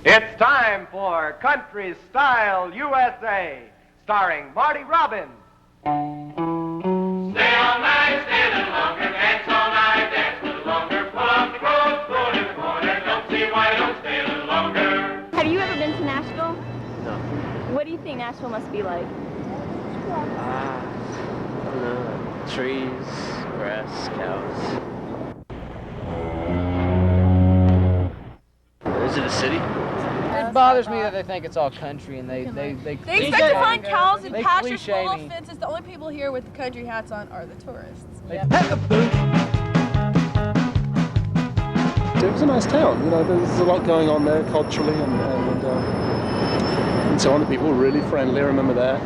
It's time for Country Style USA, starring Marty Robbins. Stay all night, stay a little longer, dance all night, dance a little longer, pull up the clothes, throw it in the corner, don't see why you don't stay a little longer. Have you ever been to Nashville? No. What do you think Nashville must be like? I don't know. Trees, grass, cows. Is it a city? It bothers me that they think it's all country and they expect to find cows and pastures full of fences. The only people here with country hats on are the tourists. Yeah. It was a nice town, you know, there's a lot going on there culturally and so on. The people were really friendly, I remember that.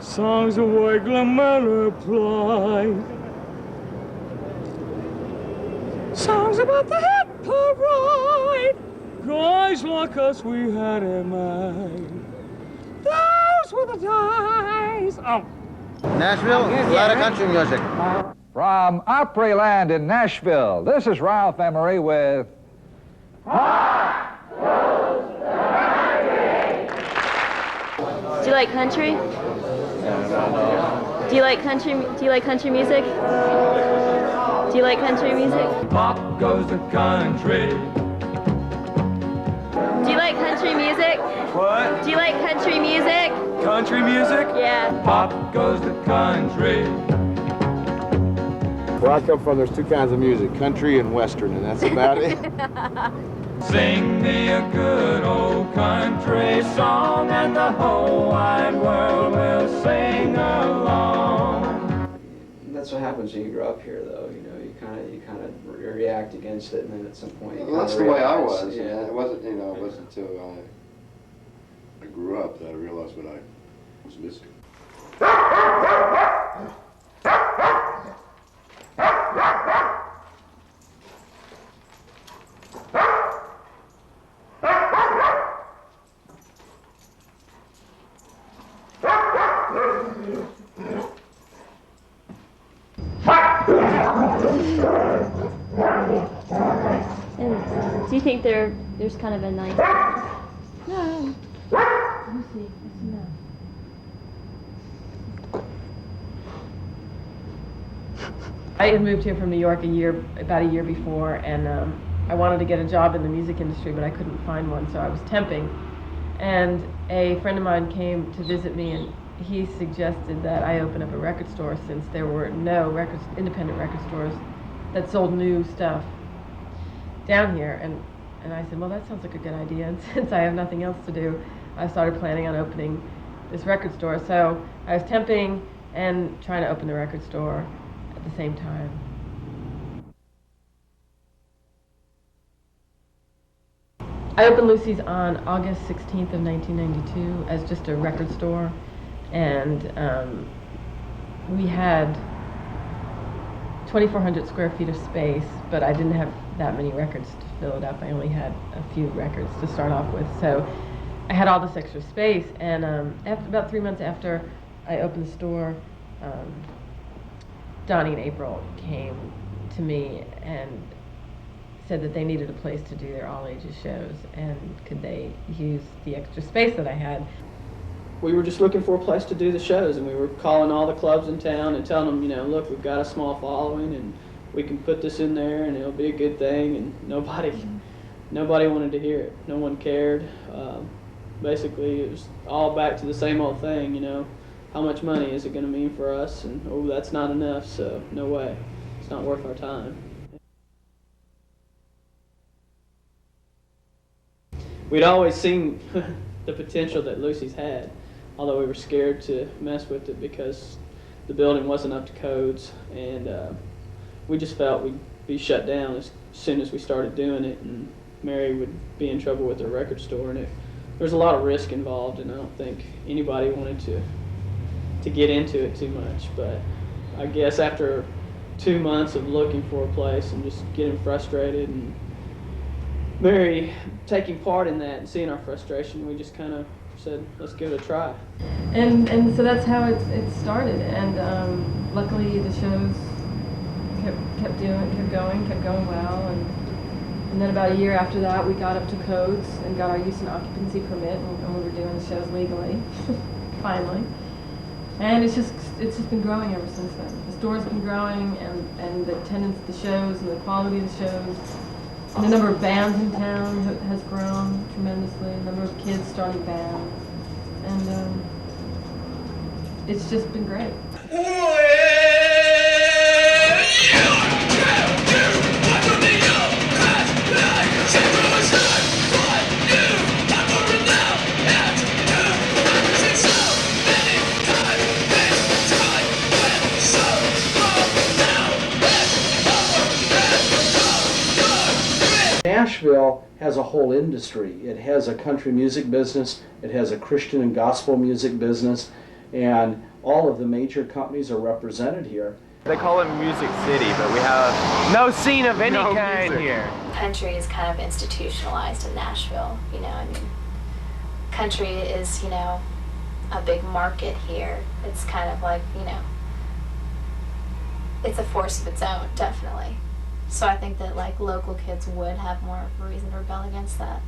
Songs of regular multiply. Songs about the hit parade. Guys like us, we had in mind. Those were the days. Oh. Nashville, a lot of country music. From Opryland in Nashville, this is Ralph Emery with Do you like country? Do you like country? Do you like country music? Do you like country music? Pop goes the country. Do you like country music? What? Do you like country music? Country music? Yeah. Pop goes the country. Where I come from, there's two kinds of music, country and western, and that's about it. Sing me a good old country song and the whole wide world will sing along. That's what happens when you grow up here, though. You know, you kind of react against it, and then at some point you Well, that's the way I was. Yeah. It wasn't, you know, it wasn't until I grew up that I realized what I was missing. And do you think there's kind of a nice? No. Let me see. No. I had moved here from New York about a year before, and I wanted to get a job in the music industry, but I couldn't find one, so I was temping. And a friend of mine came to visit me, and he suggested that I open up a record store since there were no independent record stores that sold new stuff down here. And I said, well, that sounds like a good idea. And since I have nothing else to do, I started planning on opening this record store. So I was temping and trying to open the record store at the same time. I opened Lucy's on August 16th of 1992 as just a record store, and we had 2,400 square feet of space, but I didn't have that many records to fill it up. I only had a few records to start off with, so I had all this extra space. And after about 3 months after I opened the store, Donnie and April came to me and said that they needed a place to do their all ages shows, and could they use the extra space that I had. We were just looking for a place to do the shows, and we were calling all the clubs in town and telling them, you know, look, we've got a small following, and we can put this in there, and it'll be a good thing. And nobody wanted to hear it. No one cared. Basically, it was all back to the same old thing, you know. How much money is it going to mean for us? And, oh, that's not enough, so no way. It's not worth our time. We'd always seen the potential that Lucy's had, although we were scared to mess with it because the building wasn't up to codes, and we just felt we'd be shut down as soon as we started doing it, and Mary would be in trouble with her record store, and there was a lot of risk involved, and I don't think anybody wanted to get into it too much. But I guess after 2 months of looking for a place and just getting frustrated, and Mary taking part in that and seeing our frustration, we just kind of said, let's give it a try. And so that's how it started. And luckily the shows kept going well, and then about a year after that, we got up to codes and got our use and occupancy permit, and we were doing the shows legally, finally. And it's just been growing ever since then. The store's been growing, and the attendance at the shows, and the quality of the shows. And the number of bands in town has grown tremendously. The number of kids starting bands, and it's just been great. Nashville has a whole industry. It has a country music business, it has a Christian and gospel music business, and all of the major companies are represented here. They call it Music City, but we have no scene of any kind here. Country is kind of institutionalized in Nashville, you know, I mean, country is, you know, a big market here. It's kind of like, you know, it's a force of its own, definitely. So I think that like local kids would have more of a reason to rebel against that.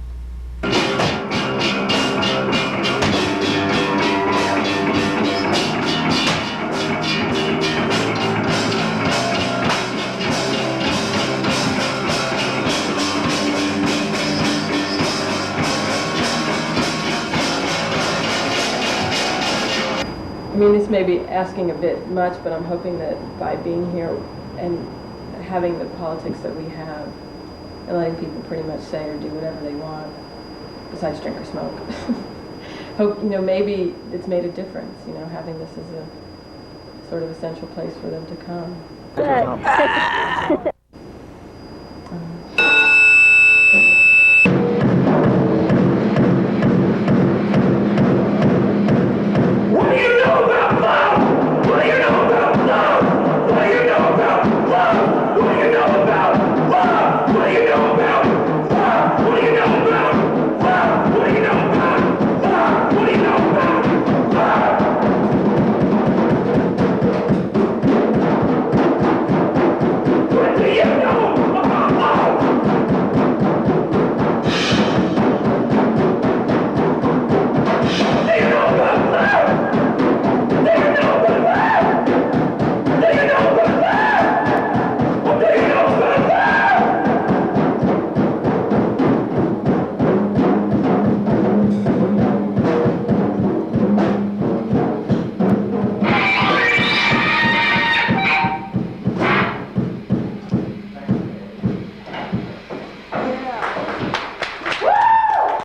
I mean, this may be asking a bit much, but I'm hoping that by being here and having the politics that we have and letting people pretty much say or do whatever they want, besides drink or smoke, hope, you know, maybe it's made a difference, you know, having this as a sort of essential place for them to come.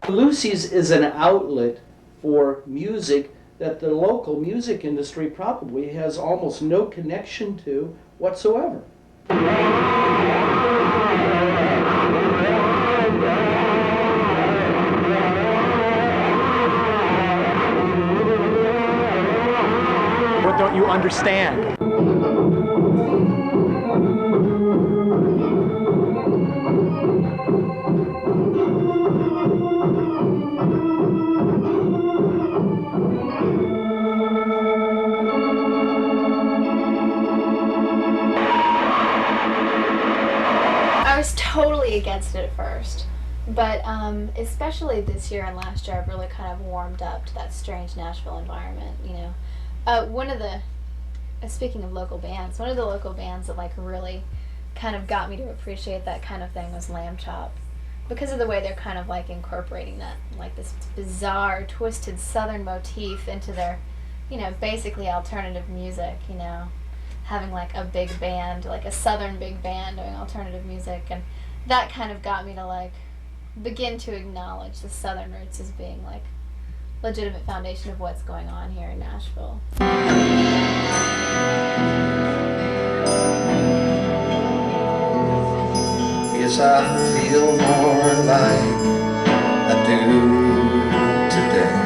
Lucy's is an outlet for music that the local music industry probably has almost no connection to whatsoever. What don't you understand? I was totally against it at first, but especially this year and last year, I've really kind of warmed up to that strange Nashville environment, you know. One of the, speaking of local bands, one of the local bands that like really kind of got me to appreciate that kind of thing was Lambchop, because of the way they're kind of like incorporating that, like this bizarre, twisted Southern motif into their, you know, basically alternative music, you know. Having like a big band, like a Southern big band doing alternative music, and that kind of got me to like begin to acknowledge the Southern roots as being like legitimate foundation of what's going on here in Nashville. Yes, I feel more like I do today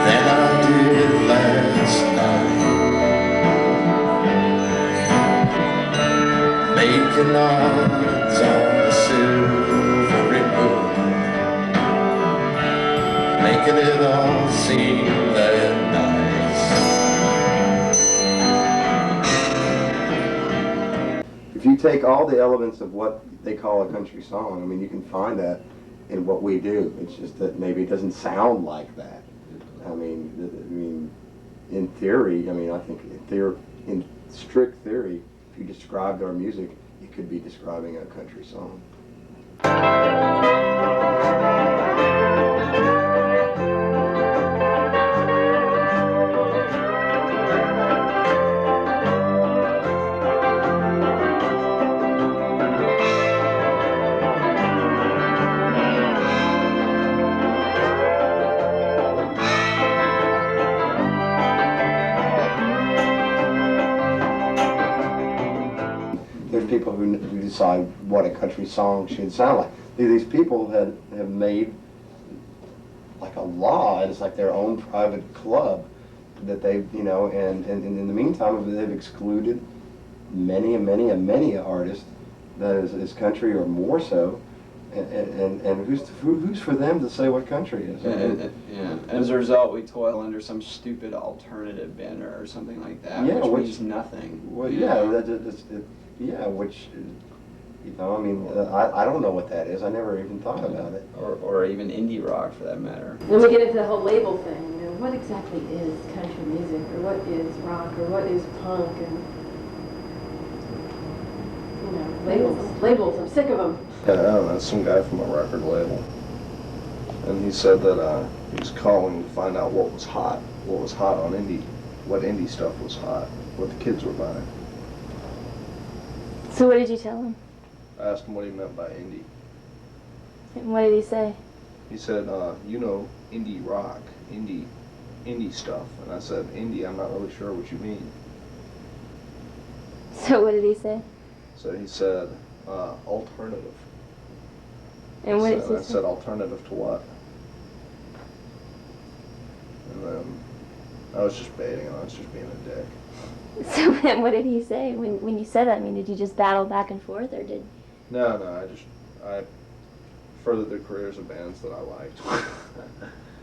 than I did last night. Making odds on the silvery moon, making it all seem that nice. take all the elements of what they call a country song, I mean, you can find that in what we do. It's just that maybe it doesn't sound like that. I mean, in theory, I mean, I think in strict theory, if you described our music, you could be describing a country song. There's people who decide what a country song should sound like. These people have made like a law, and it's like their own private club that they've, you know, and in the meantime they've excluded many artists that is country or more so, and who's for them to say what country is? And as a result, we toil under some stupid alternative banner or something like that, Yeah, which means nothing. Well, yeah, which, you know, I mean, I don't know what that is. I never even thought about it. Or even indie rock, for that matter. Then we get into the whole label thing. You know, what exactly is country music, or what is rock, or what is punk, and you know, labels. I'm sick of them. Yeah, I don't know, some guy from a record label, and he said that he was calling to find out what was hot on indie, what indie stuff was hot, what the kids were buying. So what did you tell him? I asked him what he meant by indie. And what did he say? He said, you know, indie rock, indie stuff. And I said, indie, I'm not really sure what you mean. So what did he say? So he said, alternative. And what did he say? I said, alternative to what? And then I was just baiting him, I was just being a dick. So then what did he say when you said that? I mean, did you just battle back and forth, or did... No, I furthered the careers of bands that I liked.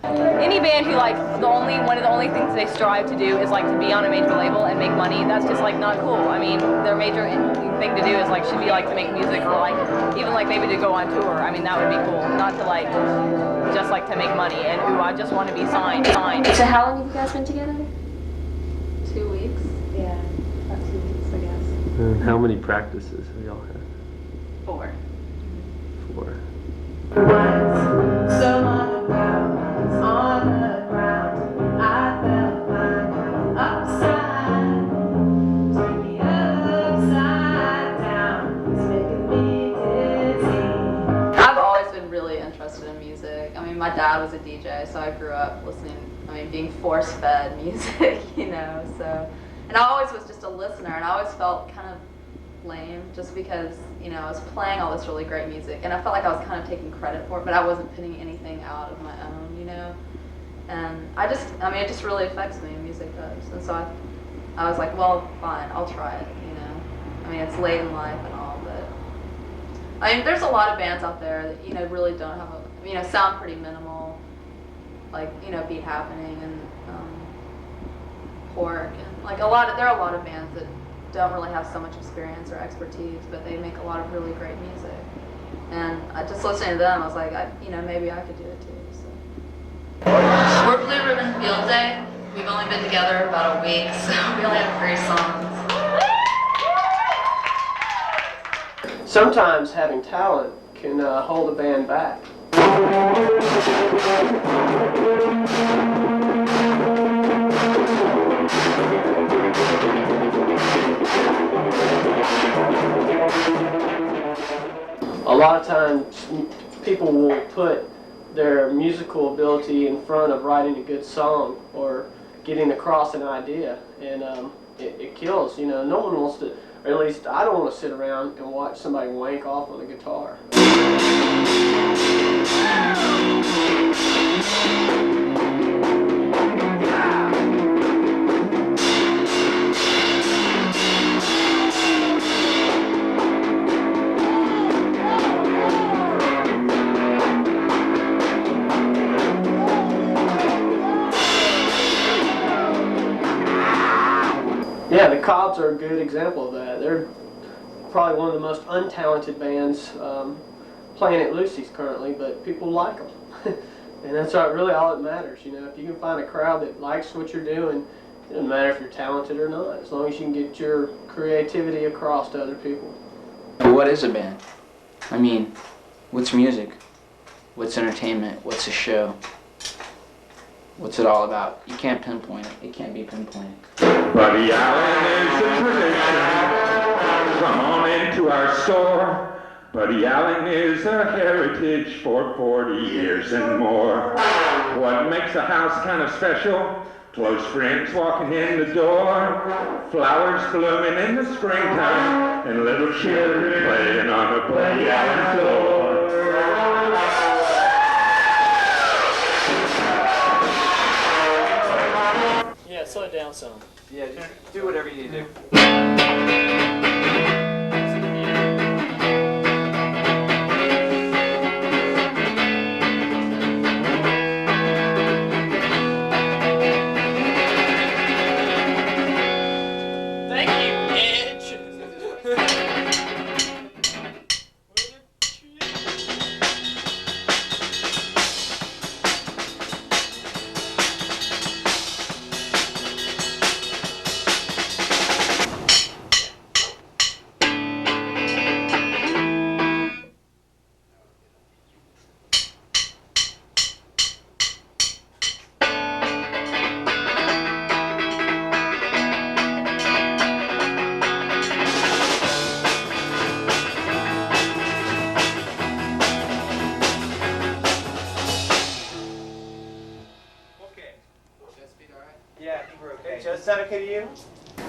Any band who like one of the only things they strive to do is like to be on a major label and make money, that's just like not cool. I mean, their major thing to do is like should be like to make music, or like even like maybe to go on tour. I mean, that would be cool, not to like just like to make money and ooh, I just want to be signed. So how long have you guys been together? 2 weeks. Yeah, about 2 weeks, I guess. And how many practices have y'all had? 4. 4. So long ago, on the ground, I felt mine upside, turn me upside down, it's making me dizzy. I've always been really interested in music. I mean, my dad was a DJ, so I grew up listening, being force-fed music, you know, so. And I always was just a listener, and I always felt kind of lame just because, you know, I was playing all this really great music, and I felt like I was kind of taking credit for it, but I wasn't putting anything out of my own, you know. And it just really affects me, music does. And so I was like, well, fine, I'll try it, you know. I mean, it's late in life and all, but I mean, there's a lot of bands out there that, you know, really don't have sound pretty minimal, like, you know, Beat Happening and Pork, and like there are a lot of bands that don't really have so much experience or expertise, but they make a lot of really great music. And I just listening to them, I was like, maybe I could do it too. So. We're Blue Ribbon Field Day. We've only been together about a week, so we only have 3 songs. Sometimes having talent can hold a band back. A lot of times people will put their musical ability in front of writing a good song or getting across an idea, and it kills. You know, no one wants to, or at least I don't want to sit around and watch somebody wank off on a guitar. Yeah, the Cobbs are a good example of that. probably one of the most untalented bands playing at Lucy's currently, but people like them. And that's really all that matters. You know, if you can find a crowd that likes what you're doing, it doesn't matter if you're talented or not, as long as you can get your creativity across to other people. What is a band? I mean, what's music? What's entertainment? What's a show? What's it all about? You can't pinpoint it. It can't be pinpointed. Buddy Allen is a tradition. Come on into our store. Buddy Allen is a heritage for 40 years and more. What makes a house kind of special? Close friends walking in the door, flowers blooming in the springtime, and little children playing on the Buddy Allen floor. Yeah, slow it down some. Yeah, just do whatever you need to do. Is that okay to you?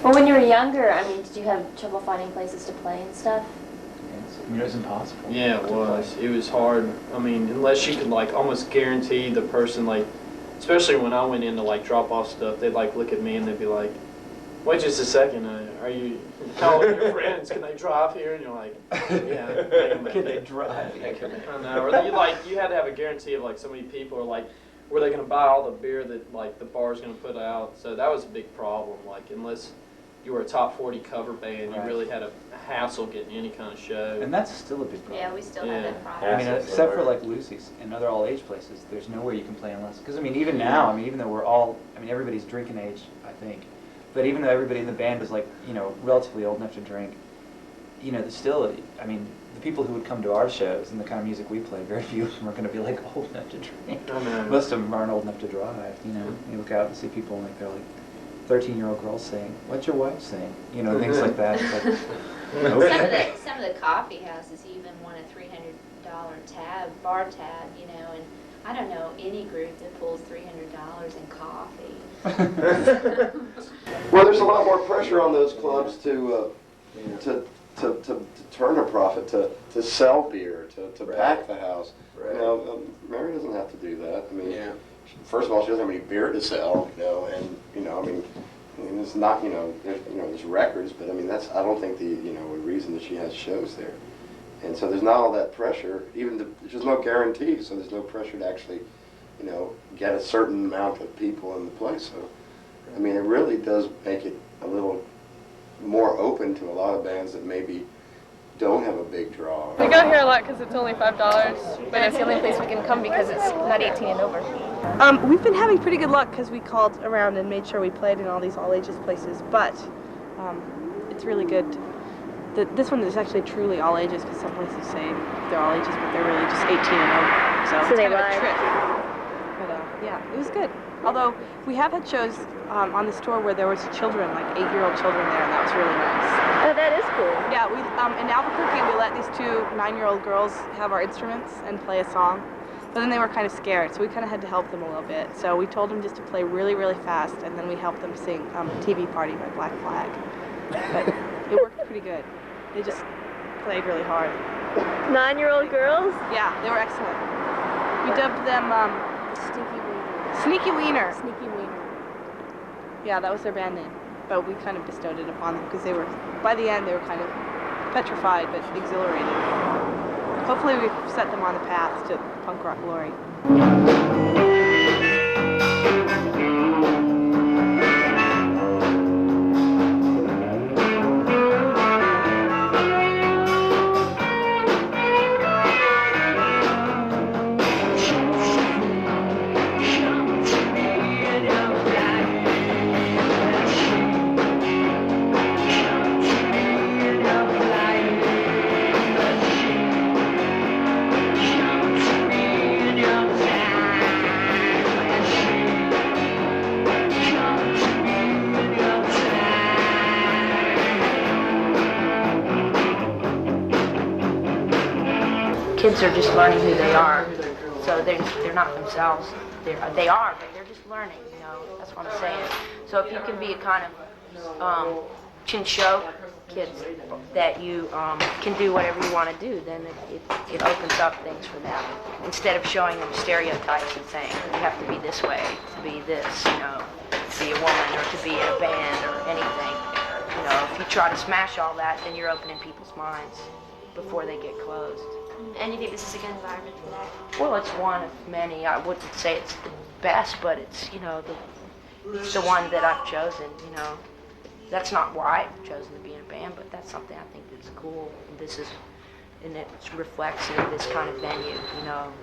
Well, when you were younger, I mean, did you have trouble finding places to play and stuff? I mean, it was impossible. Yeah, it was. It was hard. I mean, unless you could like almost guarantee the person, like, especially when I went in to like drop off stuff, they'd like look at me and they'd be like, "Wait just a second. Are you? How old are your friends? Can they drive here?" And you're like, "Yeah." Can they drive? I know. Or you had to have a guarantee of like so many people, or like, were they going to buy all the beer that like the bar's going to put out? So that was a big problem. Like, unless you were a top 40 cover band, you really had a hassle getting any kind of show. And that's still a big problem. Yeah, we still have that problem. I mean, except for like Lucy's and other all-age places, there's nowhere you can play unless, because I mean, even now, I mean, even though we're all, I mean, everybody's drinking age, I think, but even though everybody in the band is like, you know, relatively old enough to drink, you know, there's still, I mean, the people who would come to our shows and the kind of music we play, very few of them are going to be like old enough to drink. Most of them aren't old enough to drive, you know. You look out and see people like they're like 13-year-old girls saying, "What's your wife saying?" You know, things like that. It's like, okay. Some of the coffee houses even want a $300 bar tab, you know, and I don't know any group that pulls $300 in coffee. Well, there's a lot more pressure on those clubs to turn a profit, to sell beer, to pack the house. Right. You know, Mary doesn't have to do that. I mean, first of all, she doesn't have any beer to sell, you know, and you know, I mean, it's not, there's records, but I mean, that's, I don't think the, reason that she has shows there. And so there's not all that pressure, there's no guarantee, so there's no pressure to actually, get a certain amount of people in the place. So, I mean, it really does make it a little more open to a lot of bands that maybe don't have a big draw. We go here a lot because it's only $5, but it's the only place we can come because it's not 18 and over. We've been having pretty good luck because we called around and made sure we played in all these all-ages places, but it's really good. This one is actually truly all ages because some places say they're all ages, but they're really just 18 and over. So it's they kind of a lied. trick. But yeah, it was good. Although we have had shows on this tour where there was children, like 8-year-old children there, and that was really nice. Oh, that is cool. Yeah, we in Albuquerque we let these 2 9-year-old girls have our instruments and play a song, but then they were kind of scared, so we kind of had to help them a little bit. So we told them just to play really, really fast, and then we helped them sing "TV Party" by Black Flag. But it worked pretty good. They just played really hard. 9-year-old girls? Yeah, they were excellent. We dubbed them Sneaky Wiener. Sneaky Wiener. Yeah, that was their band name. But we kind of bestowed it upon them because they were, by the end, they were kind of petrified but exhilarated. Hopefully we've set them on the path to punk rock glory. kids are just learning who they are. So they're not themselves. They are, but they're just learning, you know. That's what I'm saying. So if you can be a kind of chin show kids that you can do whatever you want to do, then it opens up things for them. Instead of showing them stereotypes and saying, you have to be this way, to be this, you know, to be a woman or to be in a band or anything. You know, if you try to smash all that, then you're opening people's minds before they get closed. And you think this is a good environment for that? Well, it's one of many. I wouldn't say it's the best, but it's, you know, it's the one that I've chosen, you know. That's not why I've chosen to be in a band, but that's something I think that's cool. And it reflects in this kind of venue, you know.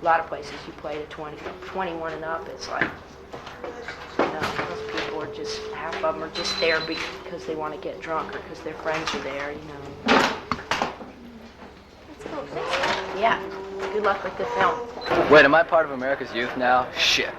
A lot of places you play to 21 and up, it's like, you know, those people are just, half of them are just there because they want to get drunk or because their friends are there, you know. That's cool. Thanks. Yeah. Good luck with the film. Wait, am I part of America's youth now? Shit.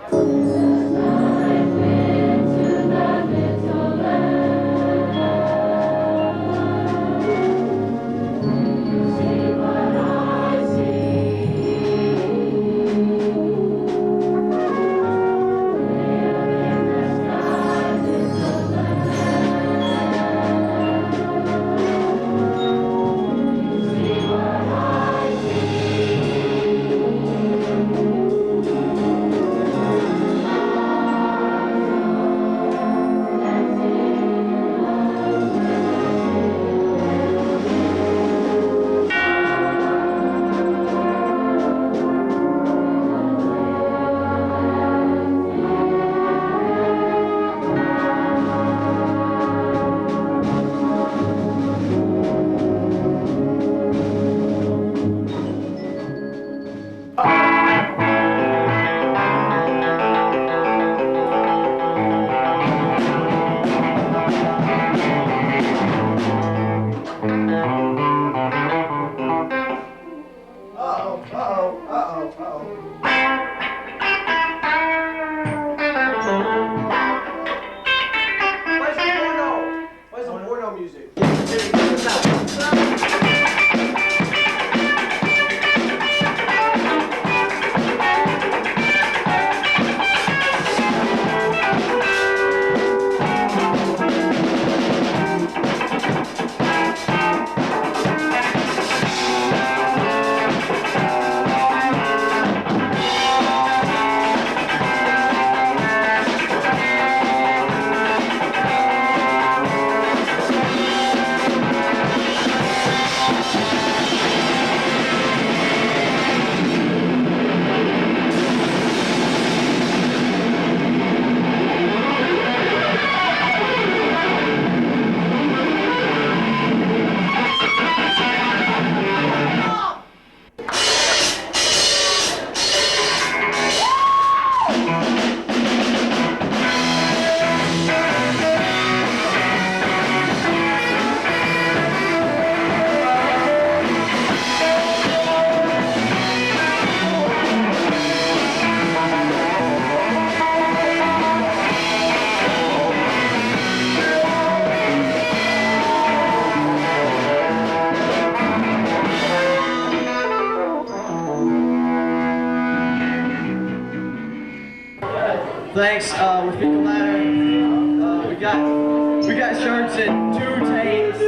Thanks. We're Fecal Matter. We got shirts and 2 tapes.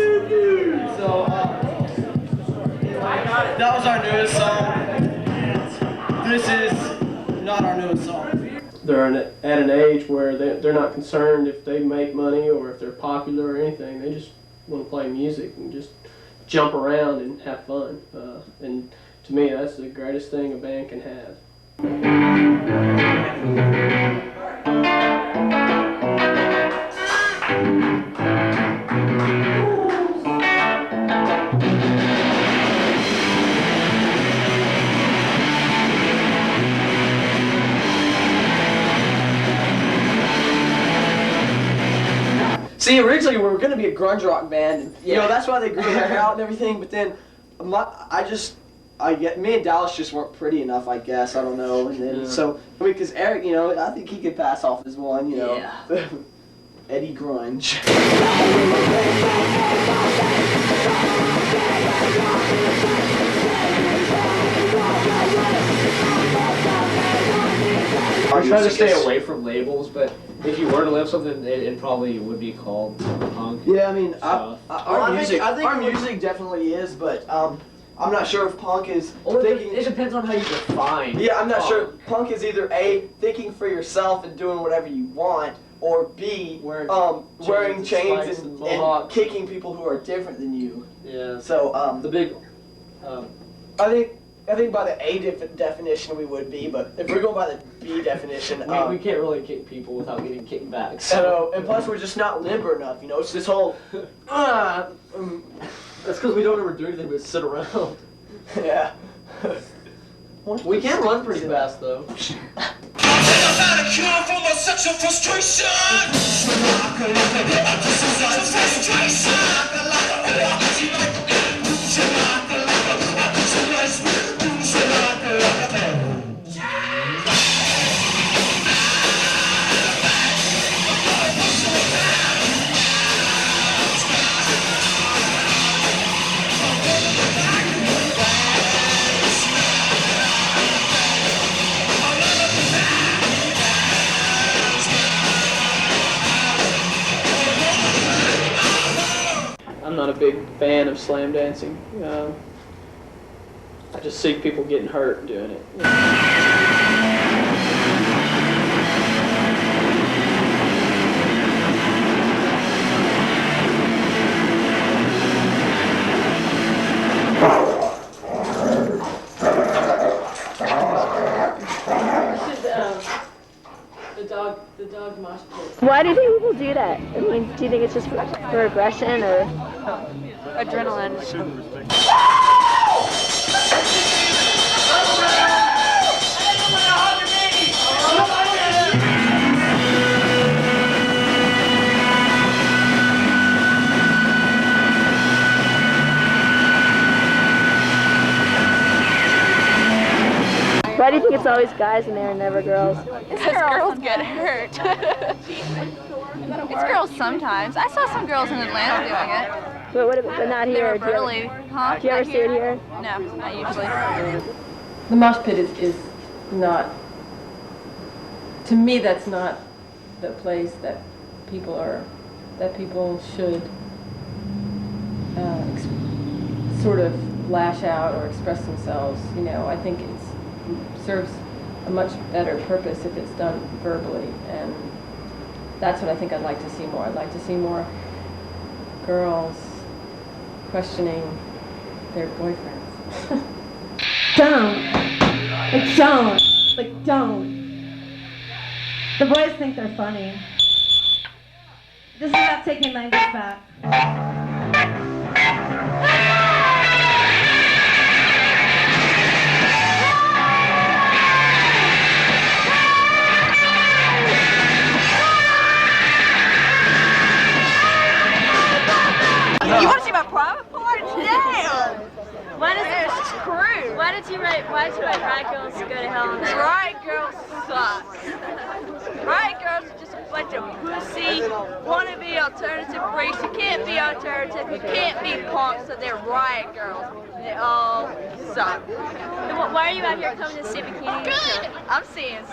So that was our newest song. This is not our newest song. They're at an age where they're not concerned if they make money or if they're popular or anything. They just want to play music and just jump around and have fun. And to me, that's the greatest thing a band can have. See, originally we were going to be a grunge rock band. And, you know, that's why they grew their hair out and everything. But then, me and Dallas just weren't pretty enough, I guess. I don't know. And then, so, I mean, because Eric, you know, I think he could pass off as one, you know. Yeah. Eddie Grunge. I try to music stay is- away from labels, but if you were to label something, it probably would be called punk. Yeah, I mean, stuff. our music definitely is, but I'm not sure if punk is Well, thinking. it depends on how you define. Yeah, I'm not punk. sure. Punk is either A, thinking for yourself and doing whatever you want, or B, wearing chains spikes and mohawks. kicking people who are different than you. Yeah. So the big. I think by the A definition we would be, but if we're going by the B definition, We can't really kick people without getting kicked back. So, and plus we're just not limber enough, you know. It's this whole. That's because we don't ever do anything but sit around. Yeah. We can run pretty fast though. I'm not a big fan of slam dancing. I just see people getting hurt doing it. The dog mosh pit. Why do you think people do that? I mean, do you think it's just for aggression or? Adrenaline. Why do you think it's always guys in there and never girls? Because girls get hurt. It's girls sometimes. I saw some girls in Atlanta doing it. But not They here. were burly. Huh? Do you ever Not see it here? No, not usually. The mosh pit is not, to me, that's not the place that people should sort of lash out or express themselves. You know, I think it serves a much better purpose if it's done verbally, and that's what I think I'd like to see more. I'd like to see more girls questioning their boyfriends. Don't. Like, don't. Like, don't. The boys think they're funny. This is not taking language back. You want to see my private part? Damn! Why did you write Riot Girls Go to Hell on there? Riot Girls suck. Riot Girls are just a bunch of pussy, wannabe alternative freaks. You can't be alternative, you can't be punk, so they're Riot Girls. They all suck. Why are you out here coming to see Bikini? Good! I'm seeing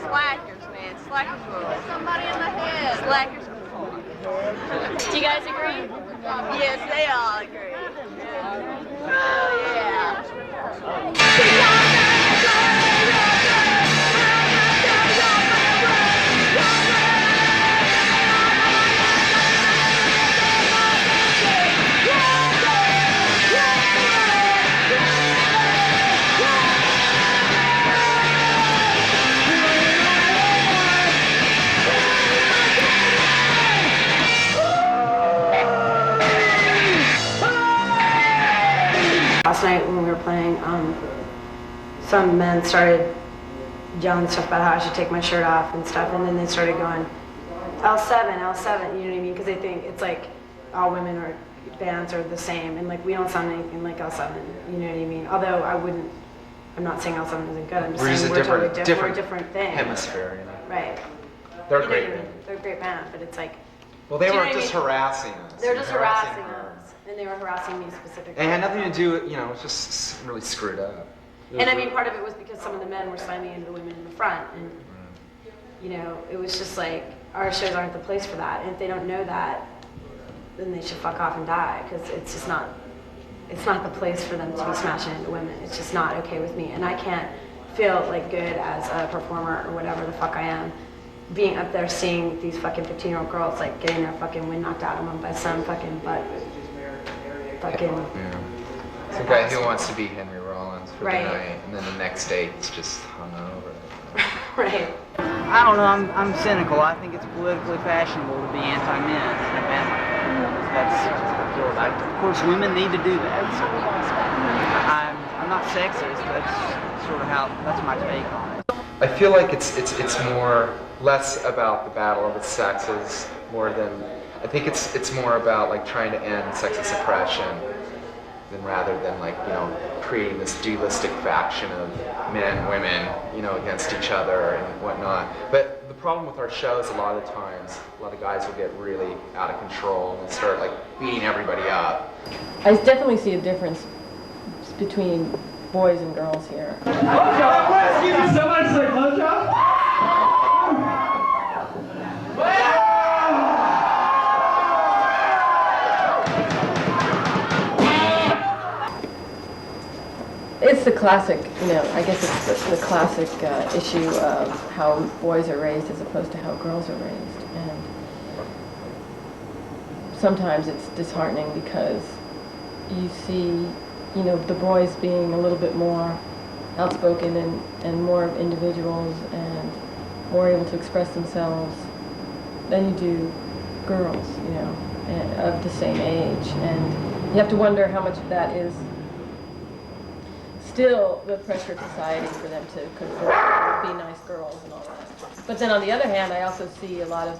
slackers, man. Slackers rule. Somebody in the head. Slackers. Do you guys agree? Yes, they all agree. Oh, yeah. Last night when we were playing, some men started yelling stuff about how I should take my shirt off and stuff, and then they started going, L7, L7, you know what I mean? Because they think it's like all women or bands are the same, and like we don't sound anything like L7, you know what I mean? Although I'm not saying L7 isn't good, I'm just saying we're totally different. We're a different thing. Hemisphere, you know. Right. They're You know great. what I mean? They're a great band, but it's like. Well, they do you were know what I just mean? harassing us. They're just harassing her. us, and they were harassing me specifically. It had nothing to do, you know, it's just really screwed up. And I mean, part of it was because some of the men were slamming into the women in the front, and you know, it was just like, our shows aren't the place for that. And if they don't know that, then they should fuck off and die, because it's just not, it's not the place for them to be smashing into women. It's just not okay with me. And I can't feel like good as a performer or whatever the fuck I am, being up there seeing these fucking 15-year-old girls like getting their fucking wind knocked out of them by some fucking fucking. Yeah. It's a guy who wants to be Henry Rollins for Right. the night, and then the next day it's just hungover. Right. I don't know, I'm cynical. I think it's politically fashionable to be anti-men. That's of course, women need to do that. So I'm not sexist. That's sort of that's my take on it. I feel like it's more less about the battle of the sexes more than I think it's more about like trying to end sexist oppression than rather than like, you know, creating this dualistic faction of men and women, you know, against each other and whatnot. But the problem with our shows a lot of the times, a lot of guys will get really out of control and start like beating everybody up. I definitely see a difference between boys and girls here. Excuse me, somebody say Lambchop? It's the classic, you know, I guess it's the classic issue of how boys are raised as opposed to how girls are raised. And sometimes it's disheartening because you see, you know, the boys being a little bit more outspoken and more individuals and more able to express themselves than you do girls, you know, of the same age. And you have to wonder how much of that is still the pressure of society for them to conform, be nice girls and all that. But then on the other hand, I also see a lot of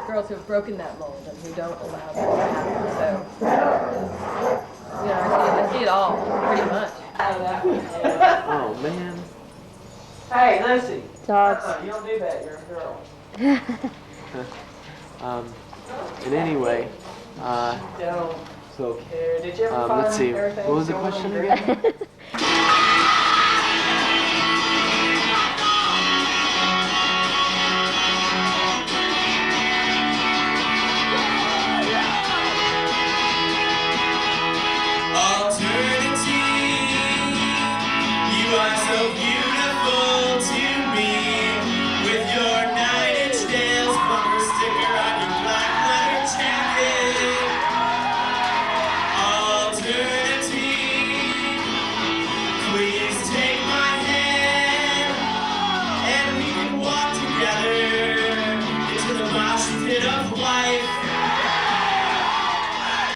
girls who have broken that mold and who don't allow that to happen. So, you know, I see it all, pretty much. Oh, man. Hey, Lucy. Dogs. You don't do that, you're a girl. And anyway, so, let's see, what was the question again?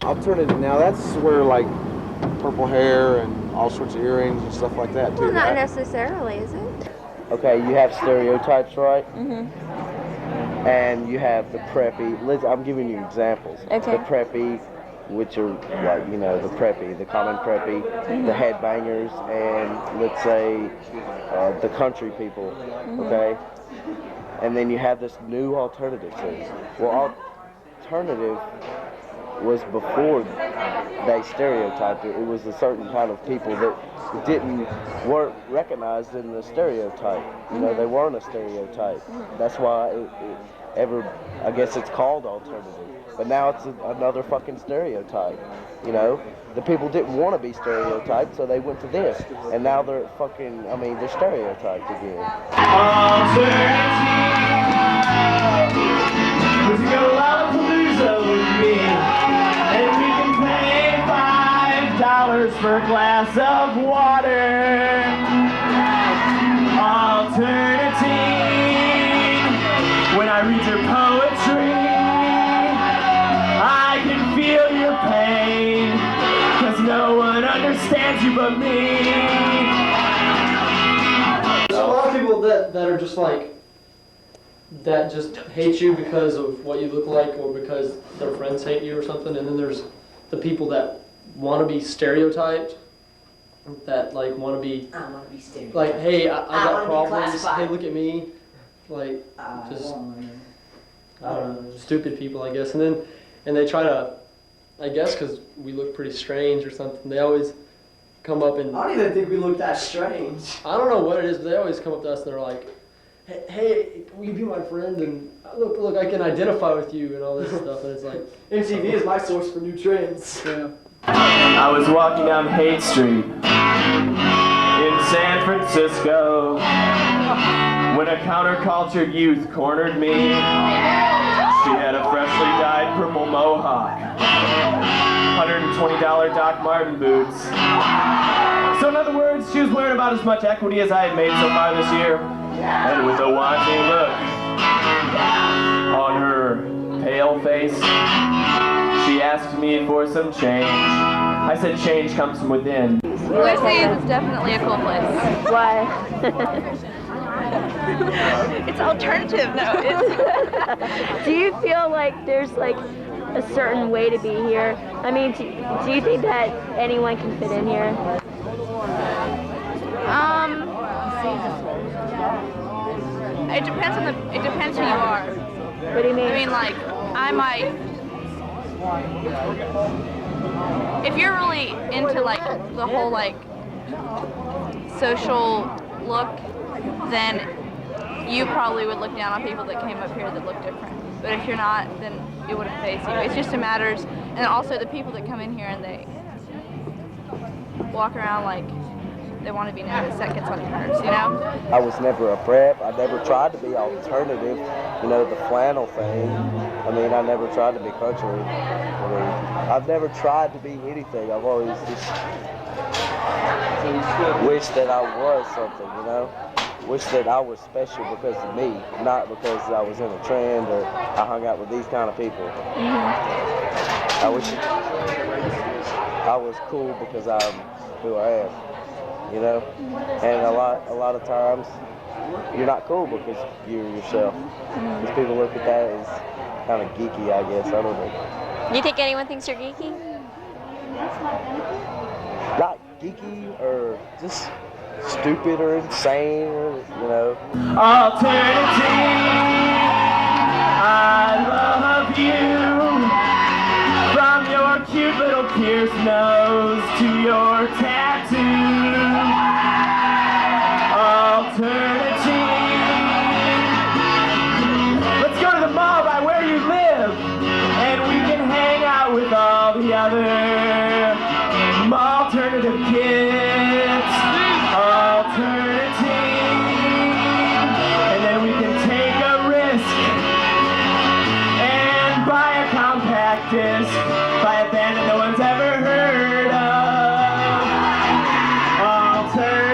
Alternative now, that's where like purple hair and all sorts of earrings and stuff like that too. Well, not right? necessarily, is it? Okay, you have stereotypes, right? Mm-hmm. And you have the preppy. I'm giving you examples. Okay. The preppy, which are like, you know, the preppy, the common preppy, Mm-hmm. the headbangers, and let's say the country people, okay? And then you have this new alternative scene. Well, alternative was before they stereotyped it. It was a certain kind of people that weren't recognized in the stereotype. You know, they weren't a stereotype. That's why I guess it's called alternative. But now it's another fucking stereotype. You know, the people didn't want to be stereotyped, so they went to this. And now they're fucking, I mean, they're stereotyped again. Would you go Lollapalooza with me? And we can pay $5 for a glass of water. Alternative. When I read your poetry, I can feel your pain. 'Cause no one understands you but me. There's a lot of people that are just like, that just hate you because of what you look like or because their friends hate you or something, and then there's the people that want to be stereotyped, that like want to be, I want to be stereotyped. like, hey, I got problems, classified. hey, look at me, like, just, I don't know, stupid people, I guess, and they try to, I guess because we look pretty strange or something, they always come up and, I don't even think we look that strange. I don't know what it is, but they always come up to us and they're like, hey, will you be my friend? And look, I can identify with you and all this stuff. And it's like, MTV is my source for new trends. Yeah. I was walking down Haight Street in San Francisco when a counterculture youth cornered me. She had a freshly dyed purple mohawk, $120 Doc Marten boots. So in other words, she was wearing about as much equity as I had made so far this year. And with a wanting look on her pale face, she asked me for some change. I said change comes from within. Lucy's is definitely a cool place. Why? It's alternative, no. Do you feel like there's like a certain way to be here? I mean, do you think that anyone can fit in here? It depends who you are. What do you mean? I mean, like, I might, if you're really into like the whole like social look, then you probably would look down on people that came up here that look different. But if you're not, then it wouldn't face you. It's just a matter, and also the people that come in here and they walk around like they want to be noticed, that gets on your nerves, you know? I was never a prep. I never tried to be alternative, you know, the flannel thing. I mean, I never tried to be country. I mean, I've never tried to be anything. I've always just wished that I was something, you know? Wish that I was special because of me, not because I was in a trend or I hung out with these kind of people. I wish I was cool because I'm who I am. You know, and a lot of times you're not cool because you're yourself. Because people look at that as kind of geeky, I guess. I don't know. Do you think anyone thinks you're geeky? Not geeky or just stupid or insane, or, you know. Alternative, I love you. From your cute little pierced nose to your tattoo. Alternative. Let's go to the mall by where you live, and we can hang out with all the other alternative kids. Alternative. And then we can take a risk and buy a compact disc by a band that no one's ever heard of. Alternative.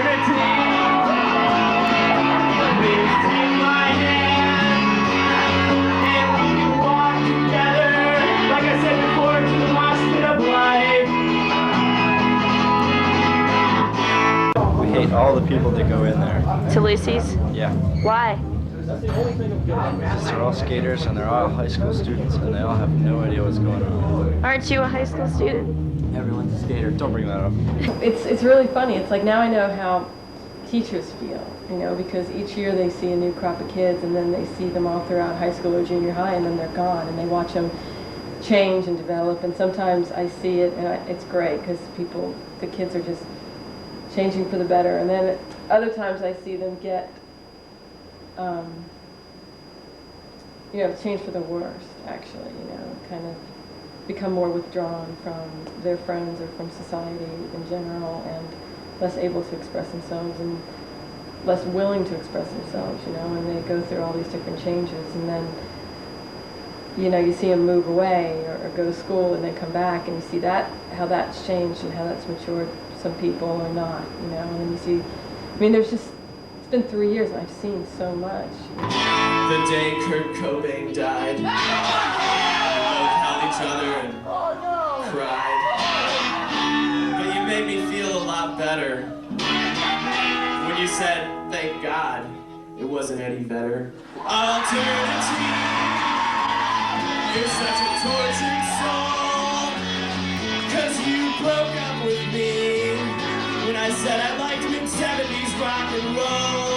Please take my hand and we can walk together, like I said before, to the hospital of life. We hate all the people that go in there. To Lucy's? Yeah. Why? Because they're all skaters and they're all high school students and they all have no idea what's going on. Aren't you a high school student? Everyone's a skater. Don't bring that up. It's really funny. It's like now I know how teachers feel, you know, because each year they see a new crop of kids and then they see them all throughout high school or junior high and then they're gone and they watch them change and develop, and sometimes I see it and it's great because the kids are just changing for the better, and then other times I see them get change for the worst, actually, kind of become more withdrawn from their friends or from society in general, and less able to express themselves and less willing to express themselves, and they go through all these different changes, and then, you see them move away or go to school and then come back, and you see how that's changed and how that's matured some people or not, and then you see, it's been 3 years and I've seen so much. The day Kurt Cobain died, we both held each other and cried. But you made me feel a lot better when you said, thank God, it wasn't any better. Alternative, you're such a tortured soul, 'cause you broke up with me when I said I liked mid-70s rock and roll.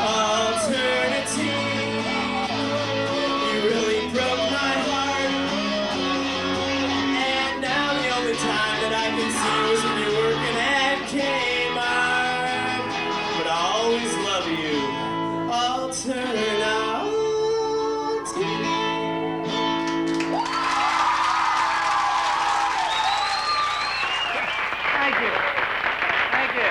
Alternative, you really broke my heart, and now the only time that I can see was when you're working at Kmart. But I always love you. turn out. Thank you. Thank you.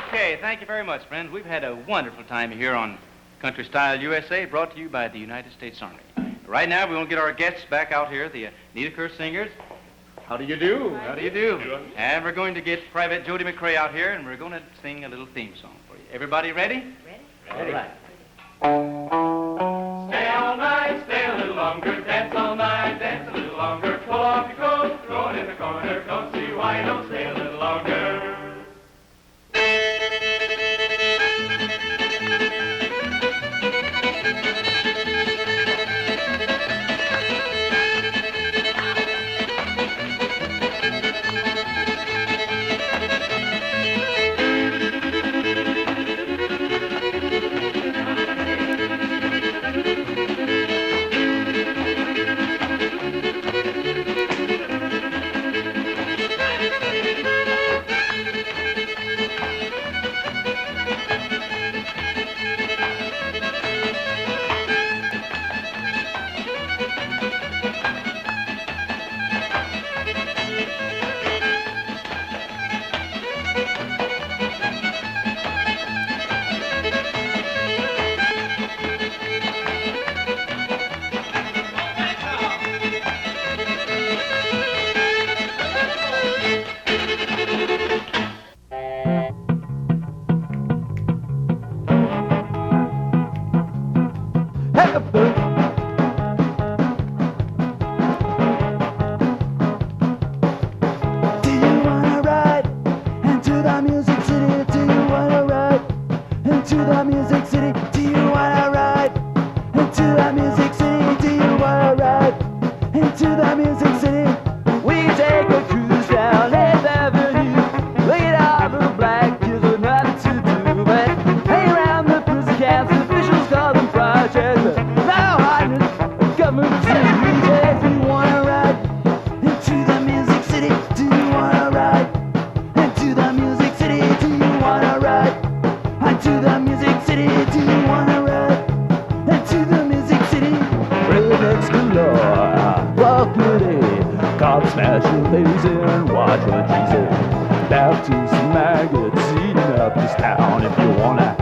Okay, thank you very much, friends. We've had a wonderful time here on Country Style USA, brought to you by the United States Army. Right now, we want to get our guests back out here, the Nita Kerr Singers. How do you do? How do you do? And we're going to get Private Jody McRae out here, and we're going to sing a little theme song for you. Everybody ready? Ready. All right. Stay all night, stay a little longer, dance all night, dance a little longer, pull off your coat, throw it in the corner, don't see why you don't stay a little longer. Baptist magazine up this town if you wanna